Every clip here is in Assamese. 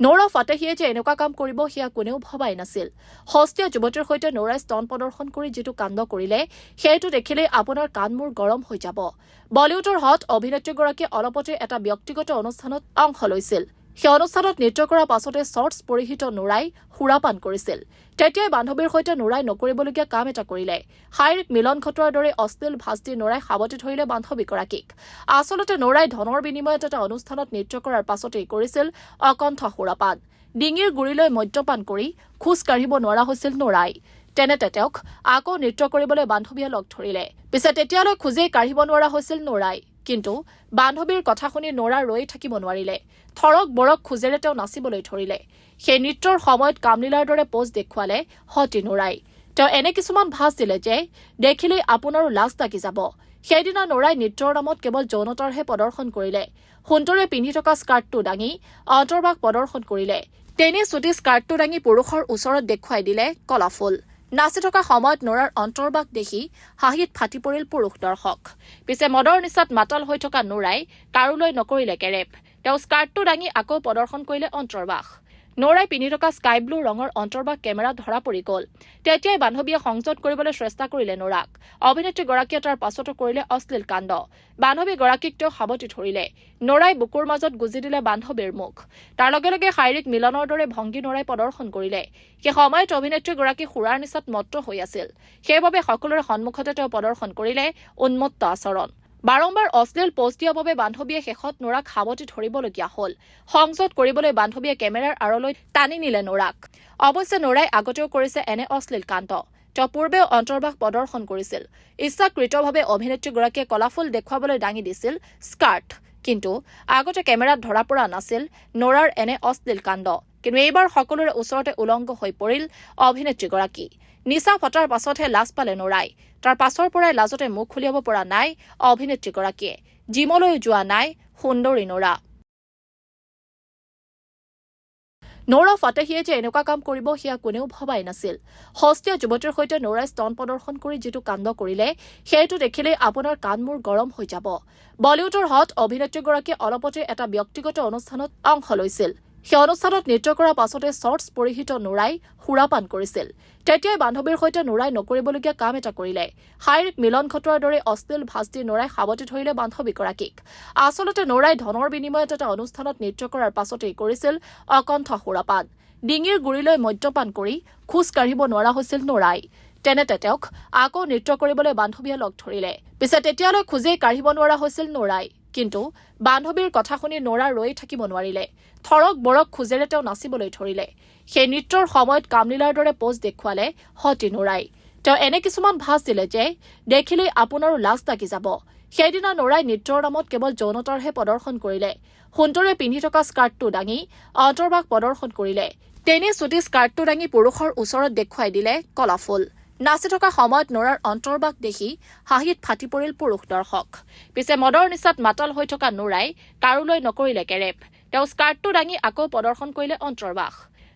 নৌৰা ফাটেহীয়ে যে এনেকুৱা কাম কৰিব সেয়া কোনেও ভবাই নাছিল। হস্তীয়া যুৱতীৰ সৈতে নৌৰাই স্তন প্ৰদৰ্শন কৰি যিটো কাণ্ড কৰিলে সেইটো দেখিলেই আপোনাৰ কাণ মূৰ গৰম হৈ যাব। বলিউডৰ হট অভিনেত্ৰীগৰাকীয়ে অলপতে এটা ব্যক্তিগত অনুষ্ঠানত অংশ লৈছিল। সেই অনুষ্ঠানত নৃত্য কৰাৰ পাছতে শ্বৰ্টছ পৰিহিত নৌৰাই সুৰাপান কৰিছিল। তেতিয়াই বান্ধৱীৰ সৈতে নৌৰাই নকৰিবলগীয়া কাম এটা কৰিলে। শাৰীৰিক মিলন ঘটোৱাৰ দৰে অশ্লীল ভাজ দি নৌৰাই সাৱটি ধৰিলে বান্ধৱীগৰাকীক। আচলতে নৌৰাই ধনৰ বিনিময়ত এটা অনুষ্ঠানত নৃত্য কৰাৰ পাছতেই কৰিছিল অকণ্ঠ সুৰাপান। ডিঙিৰ গুৰিলৈ মদ্যপান কৰি খোজ কাঢ়িব নোৱাৰা হৈছিল নৌৰাই। তেনেতে তেওঁক আকৌ নৃত্য কৰিবলৈ বান্ধৱীয়ে লগ ধৰিলে। পিছে তেতিয়ালৈ খোজেই কাঢ়িব নোৱাৰা হৈছিল নৌৰাই। কিন্তু বান্ধৱীৰ কথা শুনি নৌৰা ৰৈ থাকিব নোৱাৰিলে। থৰক বৰক খোজেৰে তেওঁ নাচিবলৈ ধৰিলে। সেই নৃত্যৰ সময়ত কামলীলাৰ দৰে পোজ দেখুৱালে সতী নৌৰাই। তেওঁ এনে কিছুমান ভাজ দিলে যে দেখিলেই আপোনাৰো লাজ লাগি যাব। সেইদিনা নৌৰাই নৃত্যৰ নামত কেৱল যৌনতাৰহে প্ৰদৰ্শন কৰিলে। সুন্দৰে পিন্ধি থকা স্কাৰ্টটো দাঙি অন্তৰ্বাস প্ৰদৰ্শন কৰিলে। তেনেই চুটি স্কাৰ্টটো দাঙি পুৰুষৰ ওচৰত দেখুৱাই দিলে কলা ফুল। নাচি থকা সময়ত নৌৰাৰ অন্তৰ্বাস দেখি হাঁহিত ফাটি পৰিল পুৰুষ দৰ্শক। পিছে মদৰ নিচাত মাতাল হৈ থকা নৌৰাই কাৰোলৈ নকৰিলে কেৰেপ। তেওঁ স্কাৰ্টটো দাঙি আকৌ প্ৰদৰ্শন কৰিলে অন্তৰ্বাস। নৌৰাই পিন্ধি থকা স্কাই ব্লু ৰঙৰ অন্তৰ্বাস কেমেৰাত ধৰা পৰি গ'ল। তেতিয়াই বান্ধৱীয়ে সংযত কৰিবলৈ চেষ্টা কৰিলে নৌৰাক। অভিনেত্ৰীগৰাকীয়ে তাৰ পাছতো কৰিলে অশ্লীল কাণ্ড। বান্ধৱীগৰাকীক তেওঁ সাৱটি ধৰিলে। নৌৰাই বুকুৰ মাজত গুজি দিলে বান্ধৱীৰ মুখ। তাৰ লগে লগে শাৰীৰিক মিলনৰ দৰে ভংগী নৌৰাই প্ৰদৰ্শন কৰিলে। সেই সময়ত অভিনেত্ৰীগৰাকী সুৰাৰ নিচাত মত্ত হৈ আছিল। সেইবাবে সকলোৰে সন্মুখতে তেওঁ প্ৰদৰ্শন কৰিলে উন্মত্ত আচৰণ। বাৰম্বাৰ অশ্লীল পোষ্ট দিয়াৰ বাবে বান্ধৱীয়ে শেষত নৌৰাক সাৱটি ধৰিবলগীয়া হ'ল। সংযত কৰিবলৈ বান্ধৱীয়ে কেমেৰাৰ আঁৰলৈ টানি নিলে নৌৰাক। অৱশ্যে নৌৰাই আগতেও কৰিছে এনে অশ্লীল কাণ্ড। তেওঁ পূৰ্বেও অন্তৰ্বাস প্ৰদৰ্শন কৰিছিল। ইচ্ছাকৃতভাৱে অভিনেত্ৰীগৰাকীয়ে কলাফুল দেখুৱাবলৈ দাঙি দিছিল স্কাৰ্ট। কিন্তু আগতে কেমেৰাত ধৰা পৰা নাছিল নৌৰাৰ এনে অশ্লীল কাণ্ড। কিন্তু এইবাৰ সকলোৰে ওচৰতে উলংগ হৈ পৰিল অভিনেত্ৰীগৰাকী। নিচা ফটাৰ পাছতহে লাজ পালে নৌৰাই। তাৰ পাছৰ পৰাই লাজতে মুখ খুলিয়াব পৰা নাই অভিনেত্ৰীগৰাকীয়ে। জিমলৈ যোৱা নাই সুন্দৰী নৌৰা। নৌৰা ফাটেহীয়ে যে এনেকুৱা কাম কৰিব সেয়া কোনেও ভবাই নাছিল। হস্তীয়া যুৱতীৰ সৈতে নৌৰাই স্তন প্ৰদৰ্শন কৰি যিটো কাণ্ড কৰিলে সেইটো দেখিলেই আপোনাৰ কাণ মূৰ গৰম হৈ যাব। বলিউডৰ হট অভিনেত্ৰীগৰাকীয়ে অলপতে এটা ব্যক্তিগত অনুষ্ঠানত অংশ লৈছিল। সেই অনুষ্ঠানত নৃত্য কৰাৰ পাছতে শ্বৰ্টছ পৰিহিত নৌৰাই সুৰাপান কৰিছিল। তেতিয়াই বান্ধৱীৰ সৈতে নৌৰাই নকৰিবলগীয়া কাম এটা কৰিলে। শাৰীৰিক মিলন ঘটোৱাৰ দৰে অশ্লীল ভাজ দি নৌৰাই সাৱটি ধৰিলে বান্ধৱীগৰাকীক। আচলতে নৌৰাই ধনৰ বিনিময়ত এটা অনুষ্ঠানত নৃত্য কৰাৰ পাছতেই কৰিছিল অকণ্ঠ সুৰাপান। ডিঙিৰ গুৰিলৈ মদ্যপান কৰি খোজ কাঢ়িব নোৱাৰা হৈছিল নৌৰাই। তেনেতে তেওঁক আকৌ নৃত্য কৰিবলৈ বান্ধৱীয়ে লগ ধৰিলে। পিছে তেতিয়ালৈ খোজেই কাঢ়িব নোৱাৰা হৈছিল নৌৰাই। কিন্তু বান্ধৱীৰ কথা শুনি নৌৰা ৰৈ থাকিব নোৱাৰিলে। থৰক বৰক খোজেৰে তেওঁ নাচিবলৈ ধৰিলে। সেই নৃত্যৰ সময়ত কামলীলাৰ দৰে পোজ দেখুৱালে সতী নৌৰাই। তেওঁ এনে কিছুমান ভাজ দিলে যে দেখিলেই আপোনাৰো লাজ লাগি যাব। সেইদিনা নৌৰাই নৃত্যৰ নামত কেৱল যৌনতাৰহে প্ৰদৰ্শন কৰিলে। সুন্দৰে পিন্ধি থকা স্কাৰ্টটো দাঙি অন্তৰ্বাস প্ৰদৰ্শন কৰিলে। তেনেই চুটি স্কাৰ্টটো দাঙি পুৰুষৰ ওচৰত দেখুৱাই দিলে কলা ফুল। নাচি থকা সময়ত নৌৰাৰ অন্তৰ্বাস দেখি হাঁহিত ফাটি পৰিল পুৰুষ দৰ্শক। পিছে মদৰ নিচাত মাতাল হৈ থকা নৌৰাই কাৰোলৈ নকৰিলে কেৰেপ। তেওঁ স্কাৰ্টটো দাঙি আকৌ প্ৰদৰ্শন কৰিলে অন্তৰ্বাস।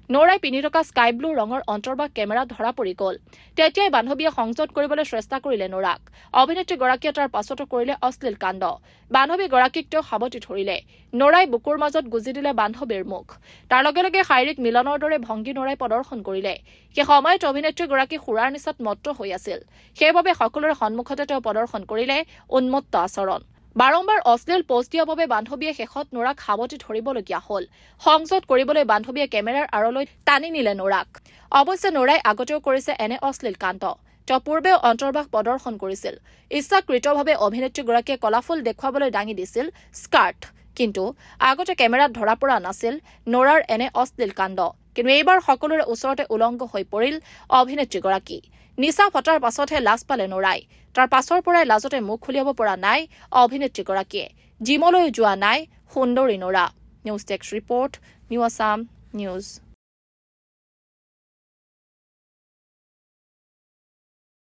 নৌৰাই পিন্ধি থকা স্কাই ব্লু ৰঙৰ অন্তৰ্বাস কেমেৰাত ধৰা পৰি গ'ল। তেতিয়াই বান্ধৱীয়ে সংযত কৰিবলৈ চেষ্টা কৰিলে নৌৰাক। অভিনেত্ৰীগৰাকীয়ে তাৰ পাছতো কৰিলে অশ্লীল কাণ্ড। বান্ধৱীগৰাকীক তেওঁ সাৱটি ধৰিলে। নৌৰাই বুকুৰ মাজত গুজি দিলে বান্ধৱীৰ মুখ। তাৰ লগে লগে শাৰীৰিক মিলনৰ দৰে ভংগী নৌৰাই প্ৰদৰ্শন কৰিলে। সেই সময়ত অভিনেত্ৰীগৰাকী সুৰাৰ নিচাত মত্ত হৈ আছিল। সেইবাবে সকলোৰে সন্মুখতে তেওঁ প্ৰদৰ্শন কৰিলে উন্মত্ত আচৰণ। বাৰম্বাৰ অশ্লীল পোষ্ট দিয়াৰ বাবে বান্ধৱীয়ে শেষত নৌৰাক সাৱটি ধৰিবলগীয়া হ'ল। সংযত কৰিবলৈ বান্ধৱীয়ে কেমেৰাৰ আঁৰলৈ টানি নিলে নৌৰাক। অৱশ্যে নৌৰাই আগতেও কৰিছে এনে অশ্লীল কাণ্ড। তেওঁ পূৰ্বেও অন্তৰ্বাস প্ৰদৰ্শন কৰিছিল। ইচ্ছাকৃতভাৱে অভিনেত্ৰীগৰাকীয়ে কলাফুল দেখুৱাবলৈ দাঙি দিছিল স্কাৰ্ট। কিন্তু আগতে কেমেৰাত ধৰা পৰা নাছিল নৌৰাৰ এনে অশ্লীল কাণ্ড। কিন্তু এইবাৰ সকলোৰে ওচৰতে উলংগ হৈ পৰিল অভিনেত্ৰীগৰাকী। নিচা ফটাৰ পাছতহে লাজ পালে নৌৰাই। তাৰ পাছৰ পৰাই লাজতে মুখ খুলিয়াব পৰা নাই অভিনেত্ৰীগৰাকীয়ে। জিমলৈ যোৱা নাই সুন্দৰী Nora. News desk report, new Assam news.